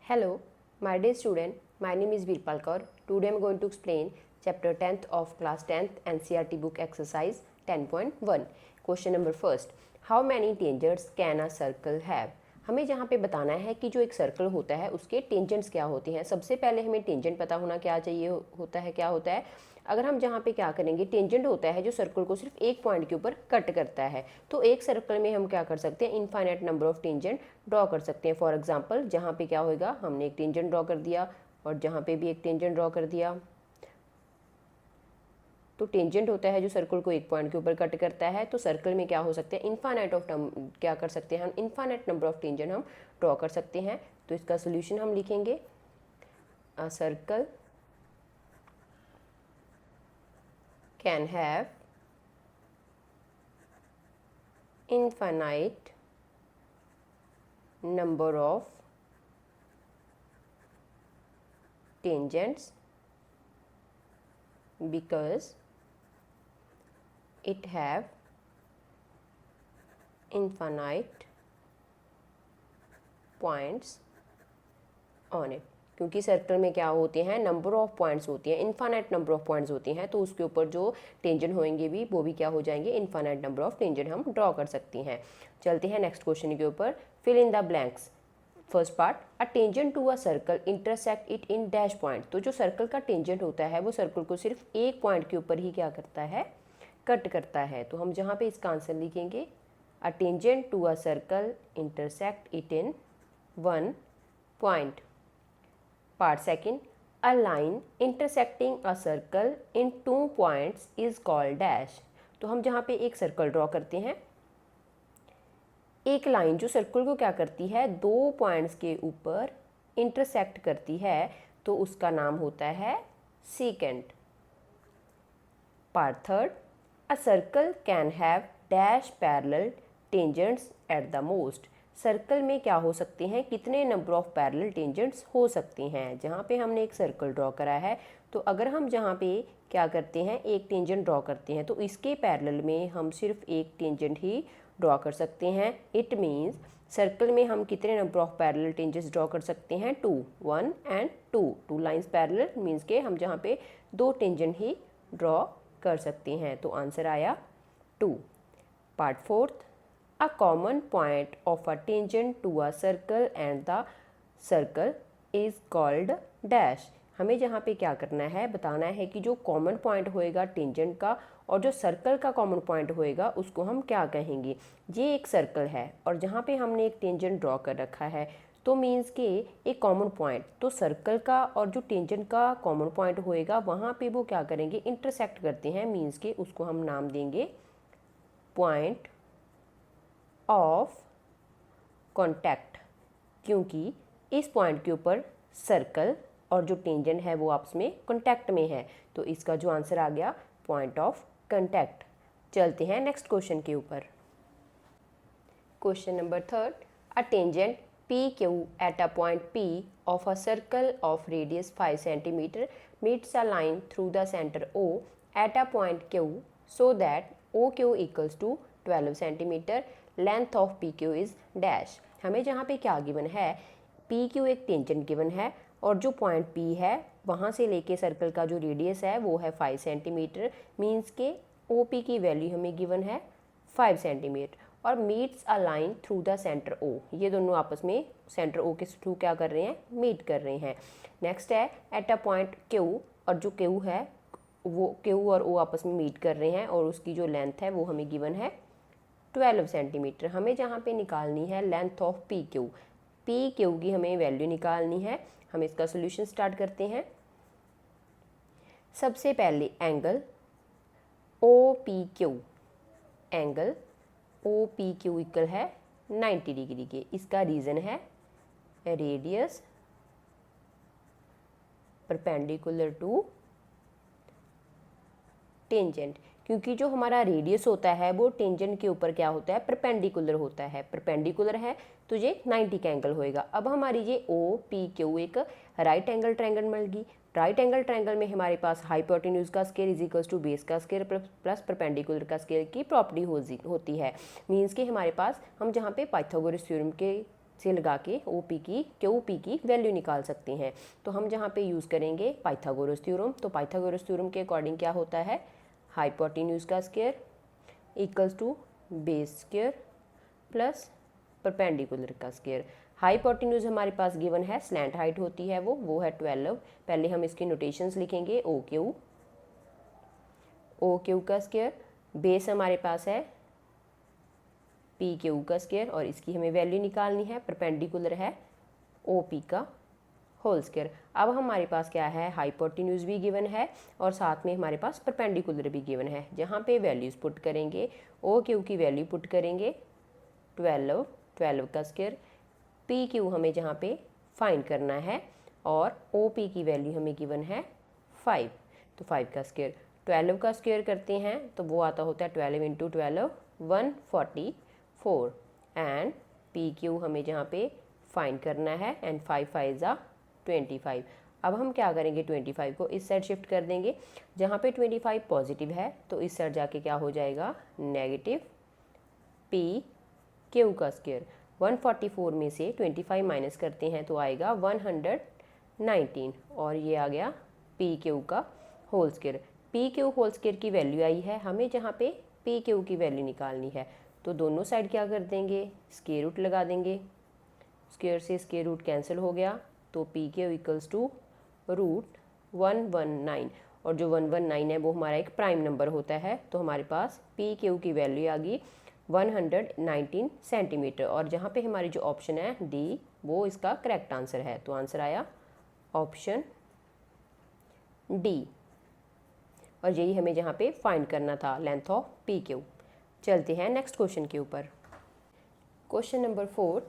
Hello, my dear student. My name is Virpal Kaur. Today I am going to explain chapter 10th of class 10th NCERT book exercise 10.1. Question number first. How many tangents can a circle have? हमें जहाँ पे बताना है कि जो एक circle होता है उसके टेंजेंट्स क्या होते हैं। सबसे पहले हमें टेंजेंट पता होना क्या चाहिए होता है क्या होता है। अगर हम जहाँ पे क्या करेंगे, टेंजेंट होता है जो सर्कल को सिर्फ एक पॉइंट के ऊपर कट करता है। तो एक सर्कल में हम क्या कर सकते हैं, infinite number of tangent draw कर सकते हैं। फॉर एग्जांपल जहाँ पे क्या होगा, हमने एक टेंजेंट ड्रॉ कर दिया और जहाँ पे भी एक टेंजेंट ड्रॉ कर दिया। तो टेंजेंट होता है जो सर्कल को एक पॉइंट के ऊपर कट करता है। तो सर्कल में क्या हो सकते हैं, इनफाइनाइट ऑफ क्या कर सकते हैं हम, इनफाइनाइट नंबर ऑफ टेंजेंट हम ड्रॉ कर सकते हैं। तो इसका सोल्यूशन हम लिखेंगे, a circle can have infinite number of tangents because it have infinite points on it। क्योंकि सर्कल में क्या होते हैं, नंबर ऑफ पॉइंट्स होती हैं, इनफाइनाइट नंबर ऑफ पॉइंट्स होती हैं। तो उसके ऊपर जो टेंजेंट होंगे भी वो भी क्या हो जाएंगे, इनफाइनाइट नंबर ऑफ टेंजेंट हम ड्रॉ कर सकती हैं। चलते हैं नेक्स्ट क्वेश्चन के ऊपर। Fill in the blanks. First part, a tangent to a circle intersect it in dash point. तो जो सर्कल का टेंजेंट होता है वो सर्कल को सिर्फ एक पॉइंट के ऊपर ही क्या करता है, कट करता है। तो हम जहाँ पे इसका आंसर लिखेंगे, a tangent to a circle intersect it in one point. Part second, a line intersecting a circle in 2 points is called dash। तो हम जहाँ पे एक सर्कल ड्रॉ करते हैं, एक लाइन जो सर्कल को क्या करती है, 2 पॉइंट्स के ऊपर इंटरसेक्ट करती है, तो उसका नाम होता है secant. Part third, a circle can have dash parallel tangents at the most। Circle में क्या हो सकते हैं, कितने नंबर ऑफ पैरेलल टेंजेंट्स हो सकते हैं। जहाँ पे हमने एक सर्कल ड्रॉ करा है, तो अगर हम जहाँ पे क्या करते हैं, एक टेंजेंट ड्रॉ करते हैं, तो इसके पैरेलल में हम सिर्फ एक टेंजेंट ही ड्रॉ कर सकते हैं। इट मीन्स सर्कल में हम कितने number of parallel tangents draw कर सकते हैं, 2, 1 एंड 2। 2 लाइन्स पैरेलल मीन्स के हम जहाँ पे 2 टेंजेंट ही ड्रॉ कर सकते हैं। तो आंसर आया 2। Part fourth, a common point of a tangent to a circle and the circle is called dash। हमें जहाँ पे क्या करना है, बताना है कि जो कॉमन पॉइंट होएगा टेंजेंट का और जो सर्कल का कॉमन पॉइंट होएगा उसको हम क्या कहेंगे। ये एक सर्कल है और जहाँ पे हमने एक टेंजेंट ड्रॉ कर रखा है, तो मीन्स के एक कॉमन पॉइंट, तो सर्कल का और जो टेंजेंट का कॉमन पॉइंट होएगा वहाँ पे वो क्या करेंगे, इंटरसेक्ट करते हैं। मीन्स के उसको हम नाम देंगे पॉइंट ऑफ कॉन्टैक्ट, क्योंकि इस पॉइंट के ऊपर सर्कल और जो टेंजेंट है वो आपस में कॉन्टैक्ट में है। तो इसका जो आंसर आ गया पॉइंट ऑफ कॉन्टैक्ट। चलते हैं नेक्स्ट क्वेश्चन के ऊपर। Question number third, a tangent P Q at a point P of a circle of radius 5 centimetre meets a line through the centre O at a point Q so that O Q equals to 12 centimetre. Length of P Q is dash. हमें जहाँ पे क्या given है, P Q एक tangent given है और जो point P है वहाँ से लेके सर्कल का जो रेडियस है वो है 5 सेंटीमीटर। मीन्स के ओ पी की वैल्यू हमें गिवन है 5 सेंटीमीटर और meets a line through the centre O. ये दोनों आपस में सेंटर ओ के थ्रू क्या कर रहे हैं, मीट कर रहे हैं। नेक्स्ट है एट अ पॉइंट क्यू, और जो क्यू है वो क्यू और ओ आपस में मीट कर रहे हैं और उसकी जो लेंथ है वो हमें गिवन है 12 सेंटीमीटर। हमें जहाँ पे निकालनी है length of P Q, P Q की हमें वैल्यू निकालनी है। हम इसका सोल्यूशन स्टार्ट करते हैं। सबसे पहले angle O P Q, angle O P Q equal है 90 डिग्री के। इसका रीज़न है रेडियस परपेंडिकुलर टू टेंजेंट, क्योंकि जो हमारा रेडियस होता है वो टेंजेंट के ऊपर क्या होता है, परपेंडिकुलर होता है। परपेंडिकुलर है तो ये 90 का एंगल होएगा। अब हमारी ये ओ पी क्यू एक राइट एंगल ट्रायंगल मिल गई। राइट एंगल ट्रायंगल में हमारे पास हाइपोटेन्यूज का square is equals to base का स्केयर प्लस परपेंडिकुलर का स्केयर की प्रॉपर्टी होती है। मीन्स कि हमारे पास हम जहाँ पे पाइथागोरस थ्योरम के से लगा के OP की QP की वैल्यू निकाल सकते हैं। तो हम जहाँ पे यूज़ करेंगे पाइथागोरस थ्योरम। तो पाइथागोरस थ्योरम के अकॉर्डिंग क्या होता है, हाइपोटेन्यूज़ का square equals to base square plus perpendicular का स्क्वायर। हाइपोटेन्यूज़ हमारे पास गिवन है, स्लैंट हाइट होती है वो है 12। पहले हम इसकी नोटेशंस लिखेंगे, ओ क्यू का स्क्वायर, बेस हमारे पास है PQ का स्क्वायर और इसकी हमें वैल्यू निकालनी है, परपेंडिकुलर है OP का होल स्क्वायर। अब हमारे पास क्या है, हाइपोटेन्यूज़ भी गिवन है और साथ में हमारे पास परपेंडिकुलर भी गिवन है। जहाँ पे वैल्यूज़ पुट करेंगे, OQ की वैल्यू पुट करेंगे 12 का स्क्वायर, PQ हमें जहाँ पे फाइंड करना है और OP की वैल्यू हमें गिवन है 5, तो 5 का स्क्वायर। 12 का स्क्वायर करते हैं तो वो आता होता है 12 इंटू 12 144 एंड PQ हमें जहाँ पे फाइंड करना है एंड 5 5 ज़ा 25। अब हम क्या करेंगे, 25 को इस साइड शिफ्ट कर देंगे। जहाँ पे 25 पॉजिटिव है तो इस साइड जाके क्या हो जाएगा, नेगेटिव PQ का स्क्वायर। 144 में से 25 माइनस करते हैं तो आएगा 119 और ये आ गया PQ का whole square. PQ whole square की वैल्यू आई है, हमें जहाँ पे PQ की वैल्यू निकालनी है तो दोनों साइड क्या कर देंगे, स्क्वायर रूट लगा देंगे। स्क्वायर से स्क्वायर रूट कैंसिल हो गया तो PQ इक्वल्स टू रूट 119 और जो 119 है वो हमारा एक प्राइम नंबर होता है। तो हमारे पास PQ की वैल्यू आ गई 119 सेंटीमीटर और जहाँ पे हमारी जो ऑप्शन है D वो इसका करेक्ट आंसर है। तो आंसर आया ऑप्शन D और यही हमें जहाँ पे फाइंड करना था, लेंथ ऑफ PQ। चलते हैं नेक्स्ट क्वेश्चन के ऊपर। Question number 4,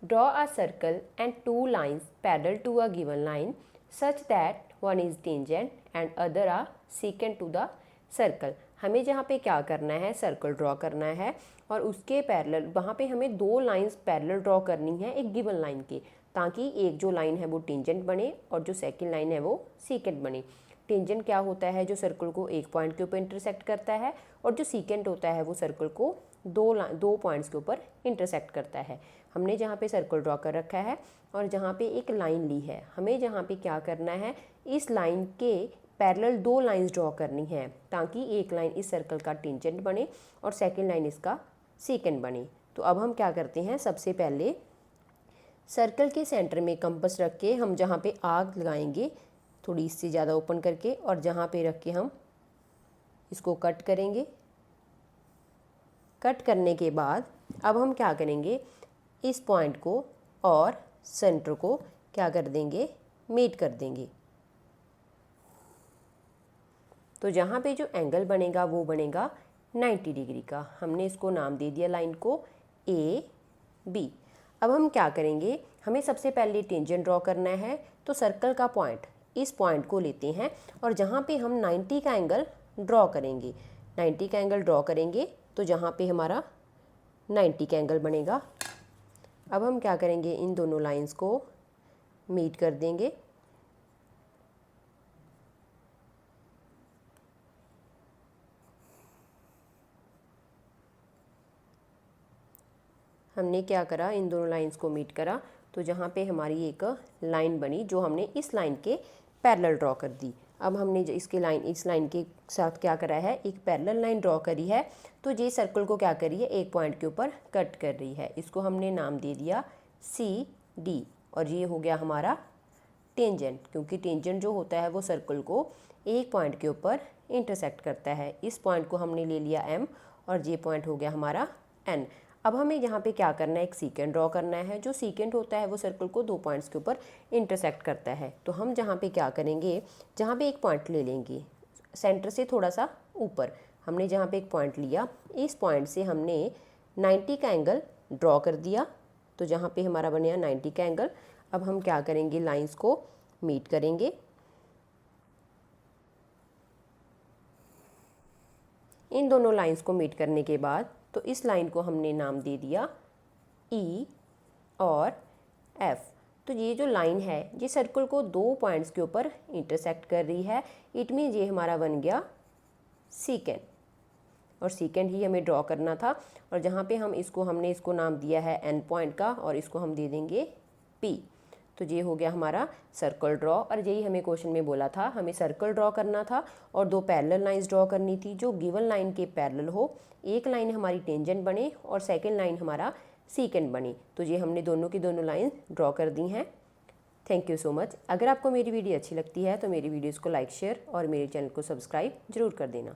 draw a circle and 2 lines parallel to a given line such that one is tangent and other are secant to the circle. हमें जहाँ पे क्या करना है, सर्कल ड्रॉ करना है और उसके पैरेलल वहाँ पे हमें 2 लाइंस पैरेलल ड्रॉ करनी है एक गिवन लाइन के, ताकि एक जो लाइन है वो टेंजेंट बने और जो सेकंड लाइन है वो सीकेंट बने। टेंजेंट क्या होता है, जो सर्कल को एक पॉइंट के ऊपर इंटरसेक्ट करता है और जो सीकेंट होता है वो सर्कल को दो पॉइंट्स के ऊपर इंटरसेक्ट करता है। हमने जहाँ पे सर्कल ड्रॉ कर रखा है और जहाँ पे एक लाइन ली है, हमें जहाँ पे क्या करना है, इस लाइन के पैरेलल 2 लाइंस ड्रॉ करनी है ताकि एक लाइन इस सर्कल का टेंजेंट बने और सेकंड लाइन इसका सीकेंट बने। तो अब हम क्या करते हैं, सबसे पहले सर्कल के सेंटर में कंपास रख के हम जहाँ पे आग लगाएंगे थोड़ी इससे ज़्यादा ओपन करके और जहाँ पे रख के हम इसको कट करेंगे। कट करने के बाद अब हम क्या करेंगे, इस पॉइंट को और सेंटर को क्या कर देंगे, मीट कर देंगे। तो जहाँ पे जो एंगल बनेगा वो बनेगा 90 डिग्री का। हमने इसको नाम दे दिया लाइन को AB। अब हम क्या करेंगे, हमें सबसे पहले टेंजेंट ड्रॉ करना है। तो सर्कल का पॉइंट, इस पॉइंट को लेते हैं और जहाँ पे हम 90 का एंगल ड्रॉ करेंगे, 90 का एंगल ड्रॉ करेंगे तो जहाँ पे हमारा 90 का एंगल बनेगा। अब हम क्या करेंगे, इन दोनों लाइंस को मीट कर देंगे। हमने क्या करा, इन दोनों लाइंस को मीट करा तो जहाँ पे हमारी एक लाइन बनी जो हमने इस लाइन के पैरेलल ड्रॉ कर दी। अब हमने जो इस लाइन के साथ क्या करा है, एक पैरेलल लाइन ड्रॉ करी है। तो ये सर्कल को क्या करी है, एक पॉइंट के ऊपर कट कर रही है। इसको हमने नाम दे दिया CD और ये हो गया हमारा टेंजेंट, क्योंकि टेंजेंट जो होता है वो सर्कल को एक पॉइंट के ऊपर इंटरसेक्ट करता है। इस पॉइंट को हमने ले लिया M और ये पॉइंट हो गया हमारा N। अब हमें यहाँ पे क्या करना है, एक सीकेंट ड्रॉ करना है। जो सीकेंट होता है वो सर्कल को 2 पॉइंट्स के ऊपर इंटरसेक्ट करता है। तो हम जहाँ पे क्या करेंगे, जहाँ पे एक पॉइंट ले लेंगे सेंटर से थोड़ा सा ऊपर, हमने जहाँ पे एक पॉइंट लिया, इस पॉइंट से हमने 90 का एंगल ड्रॉ कर दिया। तो जहाँ पे हमारा बनेगा 90 का एंगल। अब हम क्या करेंगे, लाइंस को मीट करेंगे। इन दोनों लाइंस को मीट करने के बाद तो इस लाइन को हमने नाम दे दिया E और F। तो ये जो लाइन है ये सर्कल को 2 पॉइंट्स के ऊपर इंटरसेक्ट कर रही है। इट मीन ये हमारा बन गया सीकेंट। और सेकेंड ही हमें ड्रॉ करना था। और जहाँ पे हमने इसको नाम दिया है एन पॉइंट का और इसको हम दे देंगे पी। तो ये हो गया हमारा सर्कल ड्रॉ। और यही हमें क्वेश्चन में बोला था, हमें सर्कल ड्रॉ करना था और दो पैरेलल लाइंस ड्रॉ करनी थी जो गिवन लाइन के पैरेलल हो। एक लाइन हमारी टेंजेंट बने और सेकंड लाइन हमारा सीकेंट बने। तो ये हमने दोनों की दोनों लाइन ड्रॉ कर दी हैं। Thank you so much. अगर आपको मेरी वीडियो अच्छी लगती है तो मेरी वीडियोज़ को लाइक शेयर और मेरे चैनल को सब्सक्राइब ज़रूर कर देना।